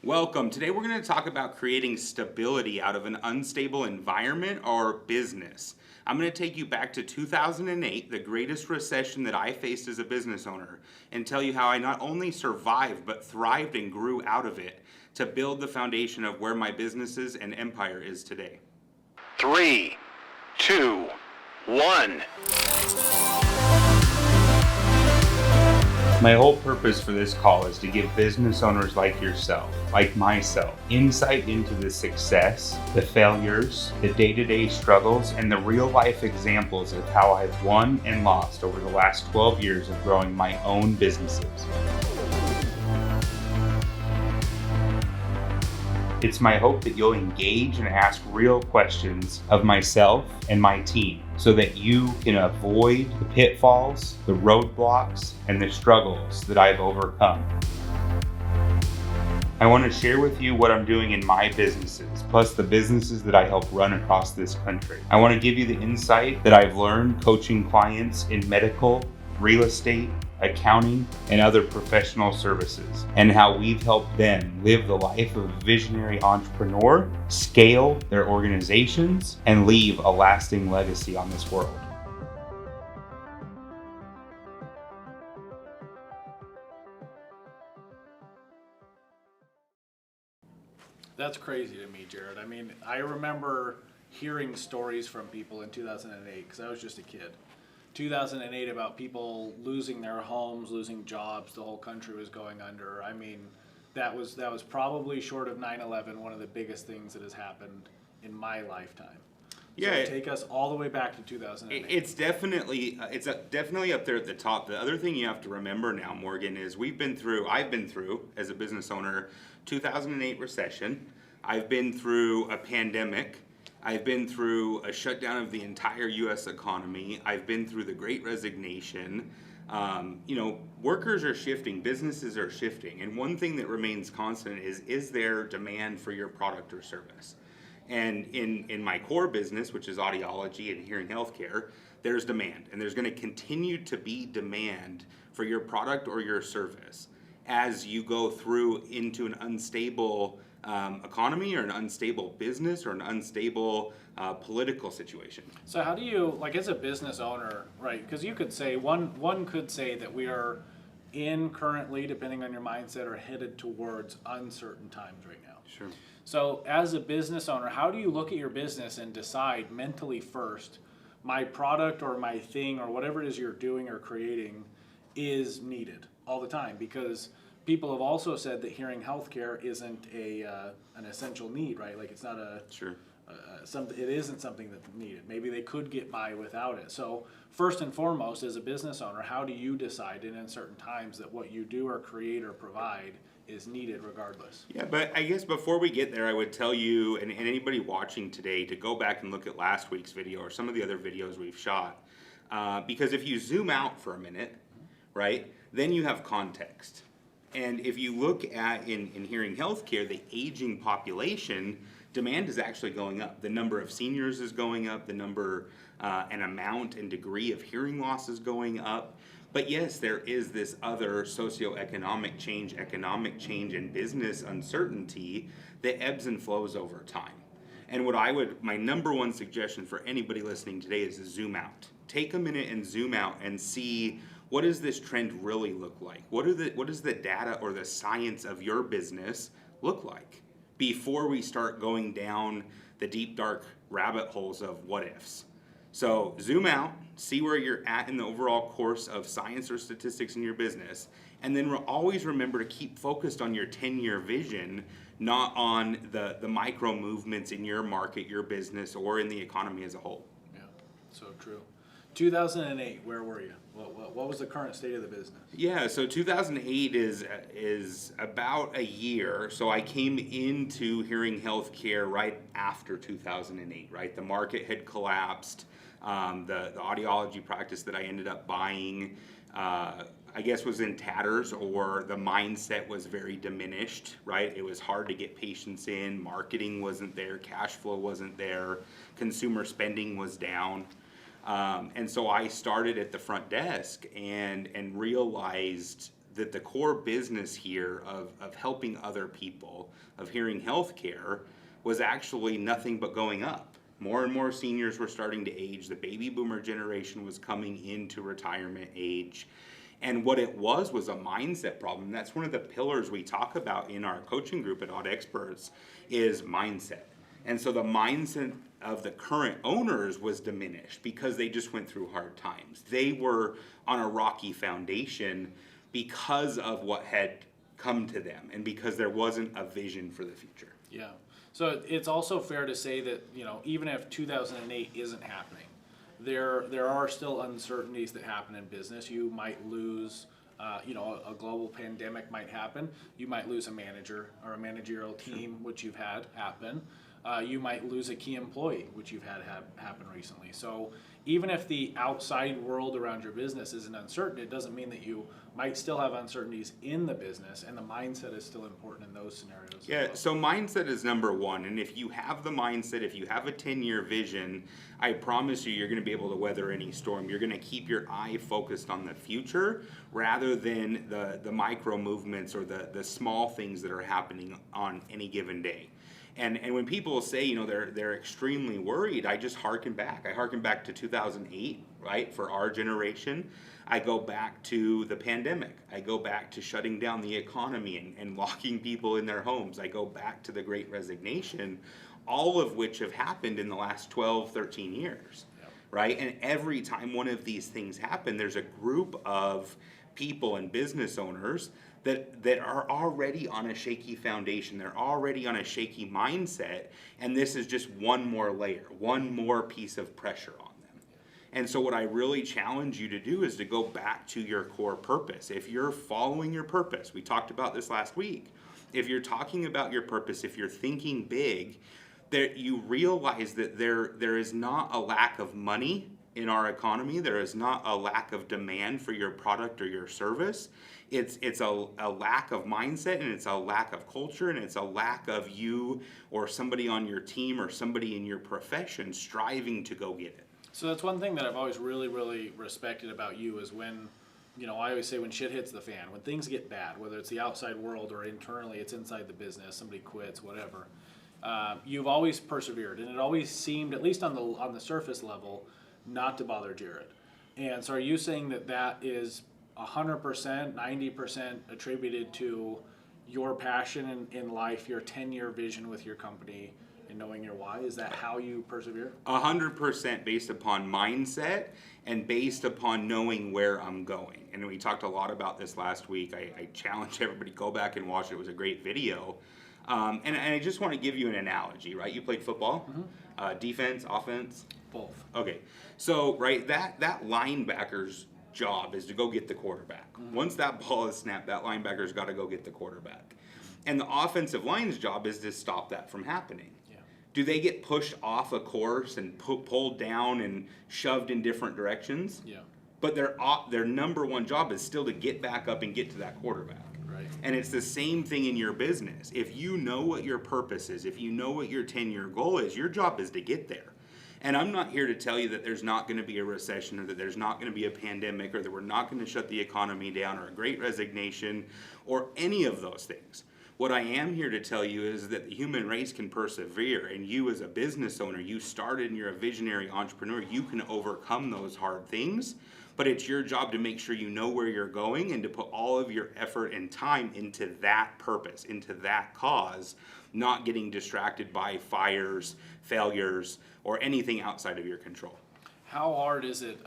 Welcome. Today we're going to talk about creating stability out of an unstable environment or business. I'm going to take you back to 2008, the greatest recession that I faced as a business owner, and tell you how I not only survived but thrived and grew out of it to build the foundation of where my businesses and empire is today. 3, 2, 1. My whole purpose for this call is to give business owners like yourself, like myself, insight into the success, the failures, the day-to-day struggles, and the real-life examples of how I've won and lost over the last 12 years of growing my own businesses. It's my hope that you'll engage and ask real questions of myself and my team so that you can avoid the pitfalls, the roadblocks, and the struggles that I've overcome. I want to share with you what I'm doing in my businesses, plus the businesses that I help run across this country. I want to give you the insight that I've learned coaching clients in medical, real estate, accounting, and other professional services, and how we've helped them live the life of a visionary entrepreneur, scale their organizations, and leave a lasting legacy on this world. That's crazy to me, Jared. I mean, I remember hearing stories from people in 2008, because I was just a kid. 2008 about people losing their homes, losing jobs, the whole country was going under. I mean, that was probably, short of 9/11, one of the biggest things that has happened in my lifetime. Yeah, So take us all the way back to 2008. It's definitely definitely up there at the top. The other thing you have to remember now, Morgan, is I've been through as a business owner, 2008 recession. I've been through a pandemic. I've been through a shutdown of the entire U.S. economy. I've been through the Great Resignation. Workers are shifting, businesses are shifting, and one thing that remains constant is there demand for your product or service? And in my core business, which is audiology and hearing healthcare, there's demand, and there's going to continue to be demand for your product or your service as you go through into an unstable economy or an unstable business or an unstable political situation. So how do you, like, as a business owner, right? Because you could say, one could say that we are currently, depending on your mindset, are headed towards uncertain times right now. Sure. So as a business owner, how do you look at your business and decide mentally first, my product or my thing or whatever it is you're doing or creating is needed all the time? Because people have also said that hearing healthcare isn't an essential need, right? Like, it's not it isn't something that's needed. Maybe they could get by without it. So first and foremost, as a business owner, how do you decide in uncertain times that what you do or create or provide is needed regardless? Yeah, but I guess before we get there, I would tell you and anybody watching today to go back and look at last week's video or some of the other videos we've shot. Because if you zoom out for a minute, right, then you have context. And if you look at in hearing healthcare, the aging population, demand is actually going up. The number of seniors is going up. The number and amount and degree of hearing loss is going up. But yes, there is this other socioeconomic change, and business uncertainty that ebbs and flows over time. And my number one suggestion for anybody listening today is to zoom out. Take a minute and zoom out and see, what does this trend really look like? What does the data or the science of your business look like before we start going down the deep, dark rabbit holes of what ifs? So zoom out, see where you're at in the overall course of science or statistics in your business, and then always remember to keep focused on your 10-year vision, not on the micro movements in your market, your business, or in the economy as a whole. Yeah, so true. 2008, where were you? What was the current state of the business? Yeah, so 2008 is about a year. So I came into hearing healthcare right after 2008, right? The market had collapsed. The audiology practice that I ended up buying, I guess, was in tatters, or the mindset was very diminished, right? It was hard to get patients in, marketing wasn't there, cash flow wasn't there, consumer spending was down. And so I started at the front desk and realized the core business here of helping other people, of hearing healthcare, was actually nothing but going up. More and more seniors were starting to age. The baby boomer generation was coming into retirement age. And what it was a mindset problem. That's one of the pillars we talk about in our coaching group at Odd Experts is mindset. And so the mindset of the current owners was diminished because they just went through hard times. They were on a rocky foundation because of what had come to them and because there wasn't a vision for the future. Yeah. So it's also fair to say that, even if 2008 isn't happening, there are still uncertainties that happen in business. You might lose, a global pandemic might happen. You might lose a manager or a managerial team, which you've had happen. You might lose a key employee, which you've had happen recently. So even if the outside world around your business isn't uncertain, it doesn't mean that you might still have uncertainties in the business, and the mindset is still important in those scenarios. Yeah, so mindset is number one. And if you have the mindset, if you have a 10-year vision, I promise you're going to be able to weather any storm. You're going to keep your eye focused on the future rather than the micro movements or the small things that are happening on any given day. And when people say, they're extremely worried, I just harken back. I harken back to 2008, right, for our generation. I go back to the pandemic. I go back to shutting down the economy and locking people in their homes. I go back to the Great Resignation, all of which have happened in the last 12, 13 years, right? And every time one of these things happen, there's a group of people and business owners that are already on a shaky foundation. They're already on a shaky mindset, and this is just one more layer, one more piece of pressure on them. And so what I really challenge you to do is to go back to your core purpose. If you're following your purpose, we talked about this last week, if you're talking about your purpose, if you're thinking big, that you realize that there is not a lack of money in our economy. There is not a lack of demand for your product or your service. It's a lack of mindset, and it's a lack of culture, and it's a lack of you or somebody on your team or somebody in your profession striving to go get it. So that's one thing that I've always really, really respected about you is when, I always say when shit hits the fan, when things get bad, whether it's the outside world or internally, it's inside the business, somebody quits, whatever. You've always persevered, and it always seemed, at least on the surface level, not to bother Jared. And so are you saying that is 100%, 90% attributed to your passion in life, your 10-year vision with your company, and knowing your why? Is that how you persevere? 100% based upon mindset and based upon knowing where I'm going. And we talked a lot about this last week. I challenge everybody, go back and watch it. It was a great video. And I just want to give you an analogy, right? You played football, defense, offense? Both. Okay, so right, that linebacker's job is to go get the quarterback. Once that ball is snapped, that linebacker's got to go get the quarterback. And the offensive line's job is to stop that from happening. Yeah. Do they get pushed off a course and pulled down and shoved in different directions? Yeah. But their number one job is still to get back up and get to that quarterback. Right. And it's the same thing in your business. If you know what your purpose is, if you know what your 10-year goal is, your job is to get there. And I'm not here to tell you that there's not going to be a recession or that there's not going to be a pandemic or that we're not going to shut the economy down or a great resignation or any of those things. What I am here to tell you is that the human race can persevere, and you as a business owner, you started and you're a visionary entrepreneur, you can overcome those hard things, but it's your job to make sure you know where you're going and to put all of your effort and time into that purpose, into that cause, not getting distracted by fires, failures, or anything outside of your control. How hard is it,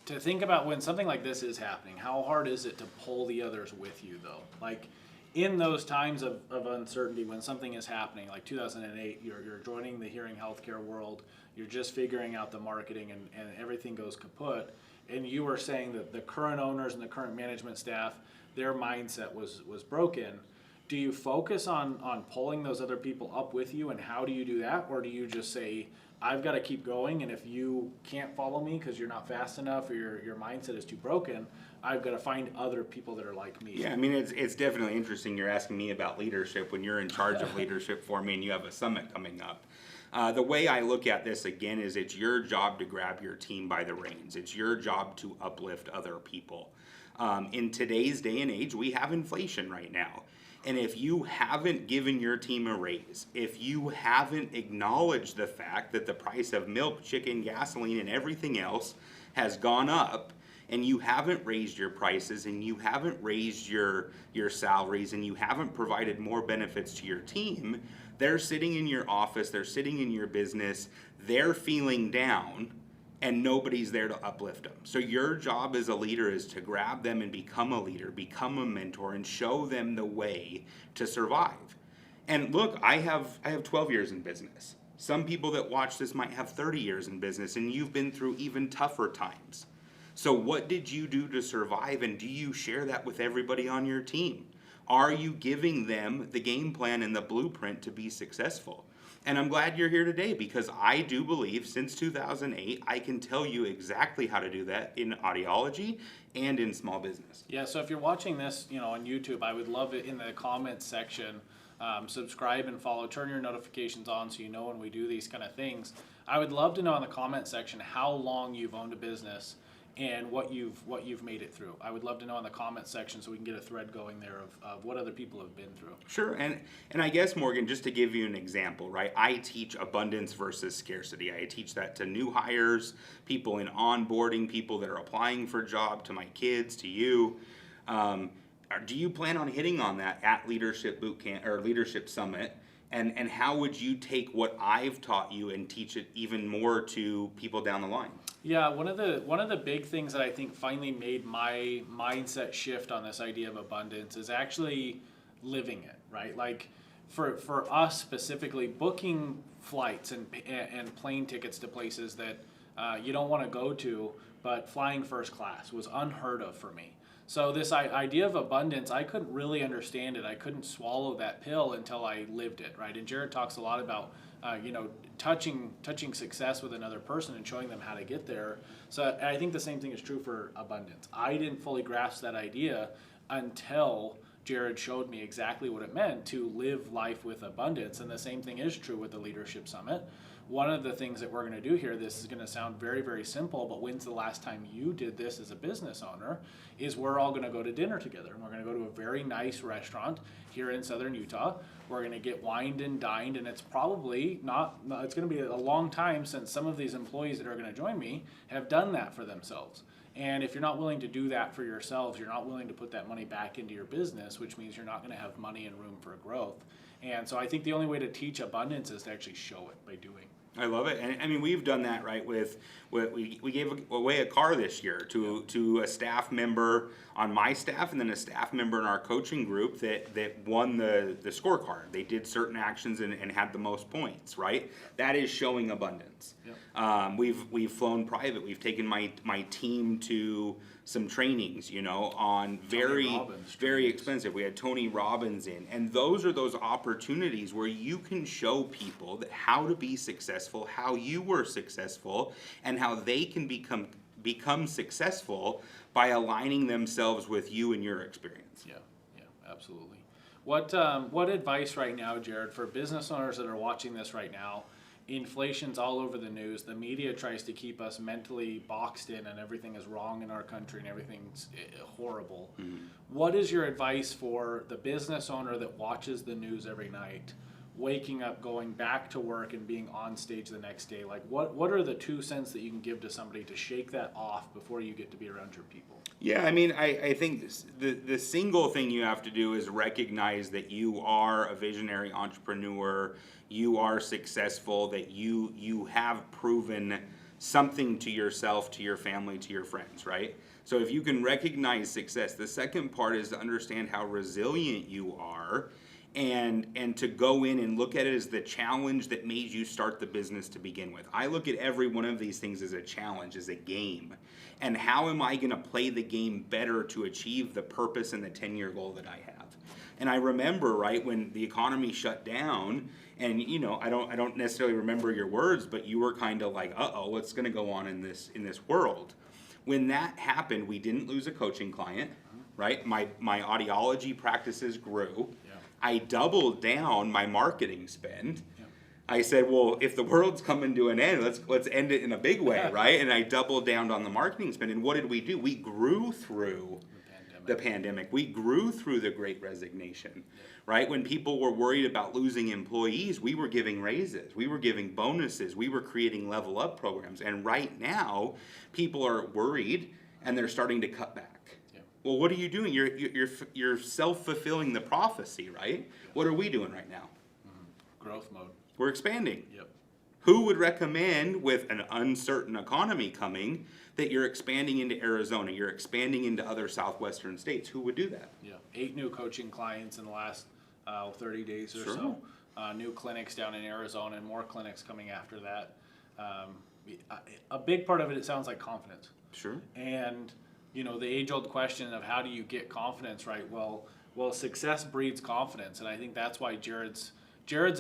to think about when something like this is happening, how hard is it to pull the others with you though? Like in those times of uncertainty, when something is happening, like 2008, you're joining the hearing healthcare world, you're just figuring out the marketing and everything goes kaput, and you were saying that the current owners and the current management staff, their mindset was broken. Do you focus on pulling those other people up with you, and how do you do that? Or do you just say, I've got to keep going, and if you can't follow me because you're not fast enough or your mindset is too broken, I've got to find other people that are like me? Yeah, it's definitely interesting you're asking me about leadership when you're in charge of leadership for me and you have a summit coming up. The way I look at this again is it's your job to grab your team by the reins. It's your job to uplift other people. In today's day and age, we have inflation right now. And if you haven't given your team a raise, if you haven't acknowledged the fact that the price of milk, chicken, gasoline, and everything else has gone up, and you haven't raised your prices, and you haven't raised your salaries, and you haven't provided more benefits to your team, they're sitting in your office, they're sitting in your business, they're feeling down, and nobody's there to uplift them. So your job as a leader is to grab them and become a leader, become a mentor, and show them the way to survive. And look, I have 12 years in business. Some people that watch this might have 30 years in business, and you've been through even tougher times. So what did you do to survive, and do you share that with everybody on your team? Are you giving them the game plan and the blueprint to be successful? And I'm glad you're here today, because I do believe since 2008, I can tell you exactly how to do that in audiology and in small business. Yeah, so if you're watching this, on YouTube, I would love it in the comments section. Subscribe and follow, turn your notifications on so you know when we do these kind of things. I would love to know in the comment section how long you've owned a business and what you've made it through. I would love to know in the comment section so we can get a thread going there of what other people have been through. Sure, and I guess, Morgan, just to give you an example, right? I teach abundance versus scarcity. I teach that to new hires, people in onboarding, people that are applying for a job, to my kids, to you. Do you plan on hitting on that at Leadership Bootcamp or Leadership Summit? And how would you take what I've taught you and teach it even more to people down the line? Yeah, one of the big things that I think finally made my mindset shift on this idea of abundance is actually living it, right? Like for us specifically, booking flights and plane tickets to places that you don't want to go to, but flying first class was unheard of for me. So this idea of abundance, I couldn't really understand it. I couldn't swallow that pill until I lived it, right? And Jared talks a lot about, touching success with another person and showing them how to get there. So I think the same thing is true for abundance. I didn't fully grasp that idea until Jared showed me exactly what it meant to live life with abundance. And the same thing is true with the Leadership Summit. One of the things that we're going to do here, this is going to sound very, very simple, but when's the last time you did this as a business owner, is we're all going to go to dinner together. And we're going to go to a very nice restaurant here in southern Utah. We're going to get wined and dined, and it's probably it's going to be a long time since some of these employees that are going to join me have done that for themselves. And if you're not willing to do that for yourselves, you're not willing to put that money back into your business, which means you're not going to have money and room for growth. And so I think the only way to teach abundance is to actually show it by doing. I love it. And I mean, we've done that, right, with we gave away a car this year to a staff member on my staff, and then a staff member in our coaching group that won the scorecard. They did certain actions and had the most points, right? That is showing abundance. Yep. We've flown private. We've taken my team to some trainings, on very expensive. We had Tony Robbins in, and those are those opportunities where you can show people that how to be successful, how you were successful, and how they can become successful by aligning themselves with you and your experience. Yeah, absolutely. What advice right now, Jared, for business owners that are watching this right now? Inflation's all over the news. The media tries to keep us mentally boxed in, and everything is wrong in our country and everything's horrible. Mm-hmm. What is your advice for the business owner that watches the news every night, waking up, going back to work, and being on stage the next day? Like, what are the 2 cents that you can give to somebody to shake that off before you get to be around your people? Yeah, I mean, I think the single thing you have to do is recognize that you are a visionary entrepreneur, you are successful, that you have proven something to yourself, to your family, to your friends, right? So if you can recognize success, the second part is to understand how resilient you are, and to go in and look at it as the challenge that made you start the business to begin with. I look at every one of these things as a challenge, as a game. And how am I going to play the game better to achieve the purpose and the 10-year goal that I have? And I remember, right, when the economy shut down, and I don't necessarily remember your words, but you were kind of like, uh-oh, what's going to go on in this world? When that happened, we didn't lose a coaching client, right? My audiology practices grew. Yeah. I doubled down my marketing spend. Yeah. I said, well, if the world's coming to an end, let's end it in a big way, right? And I doubled down on the marketing spend. And what did we do? We grew through the pandemic. We grew through the Great Resignation, right? When people were worried about losing employees, we were giving raises, we were giving bonuses, we were creating level up programs. And right now, people are worried and they're starting to cut back. Well, what are you doing? You're self-fulfilling the prophecy, right? What are we doing right now? Growth mode. We're expanding. Yep. Who would recommend, with an uncertain economy coming, that you're expanding into Arizona, you're expanding into other southwestern states? Who would do that? Yeah. 8 new coaching clients in the last 30 days or Sure. so. New clinics down in Arizona and more clinics coming after that. A big part of it sounds like confidence. Sure. And, you know, the age-old question of how do you get confidence, right? Well, success breeds confidence, and I think that's why Jared's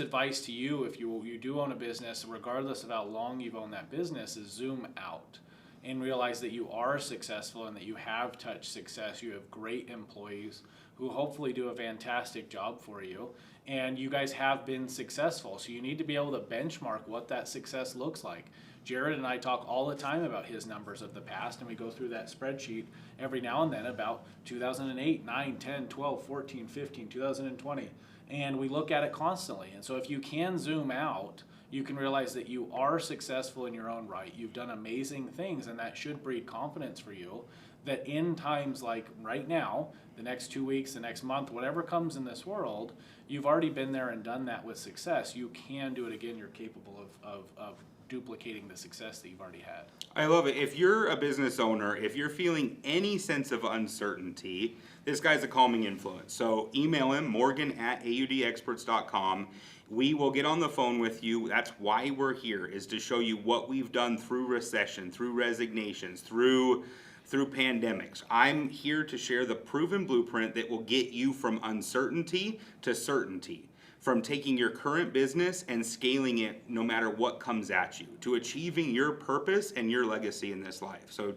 advice to you, if you do own a business, regardless of how long you've owned that business, is zoom out and realize that you are successful and that you have touched success. You have great employees who hopefully do a fantastic job for you, and you guys have been successful. So you need to be able to benchmark what that success looks like. Jared and I talk all the time about his numbers of the past, and we go through that spreadsheet every now and then about 2008, 9, 10, 12, 14, 15, 2020. And we look at it constantly. And so if you can zoom out, you can realize that you are successful in your own right. You've done amazing things, and that should breed confidence for you that in times like right now, the next 2 weeks, the next month, whatever comes in this world, you've already been there and done that with success. You can do it again. You're capable of duplicating the success that you've already had. I love it. If you're a business owner, if you're feeling any sense of uncertainty, this guy's a calming influence. So email him, morgan@audexperts.com. We will get on the phone with you. That's why we're here, is to show you what we've done through recession, through resignations, through pandemics. I'm here to share the proven blueprint that will get you from uncertainty to certainty, from taking your current business and scaling it no matter what comes at you, to achieving your purpose and your legacy in this life. So